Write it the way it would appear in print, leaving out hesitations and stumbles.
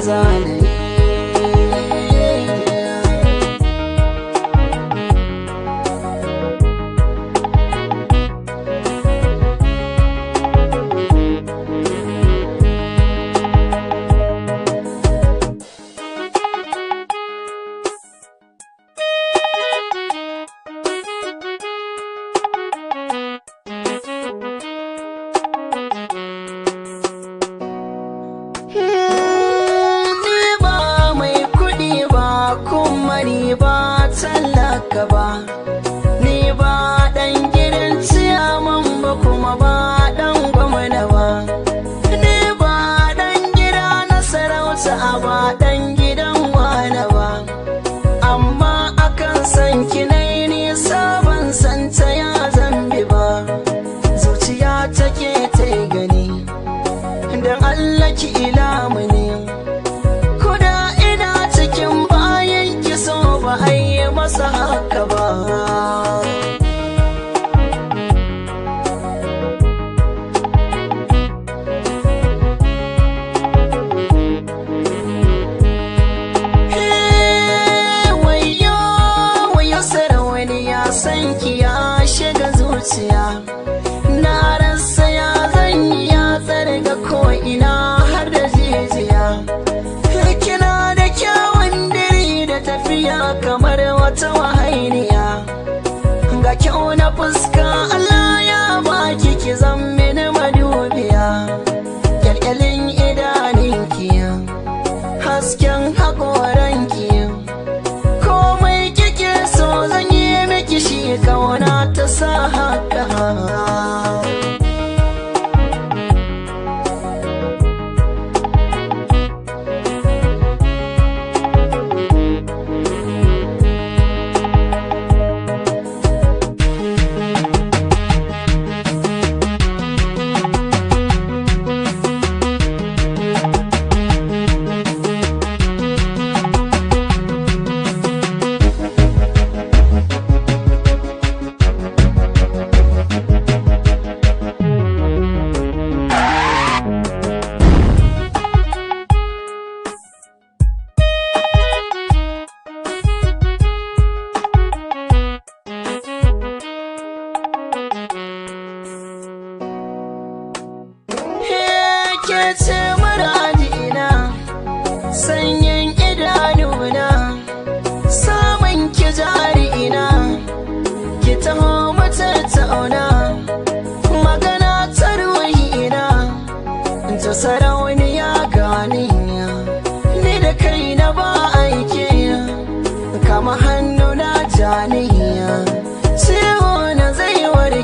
zane ba tallaka ba, ni ba dan gidan ciyaman ba kuma ba dan gwamna ba, ni ba dan gida na sarauta ba dan gidan wane ba, amma akan san kinai nisa ban san ta ya zambi ba, zuciya take ta gani dan Allah ki ilamu ne masa haka ba. Wayo sarauniya san ki ya shiga zuciya, na rasa ya zan ya tsarga ko ina har da jijiya, kina da kyawun diri da tafiya kamar wata wahainiya, ga kyau na fuska Allah ya baki ki zan mini madubiya, kyalkyalin idaninki hasken haƙoranki, komai kike so zan yi miki shi kauna ta sa haka. Ke ce muradina, sanyin idanuna, samun ki jari'ina, ki taho mu tattauna, magana ta ruhina, ta sarauniya gani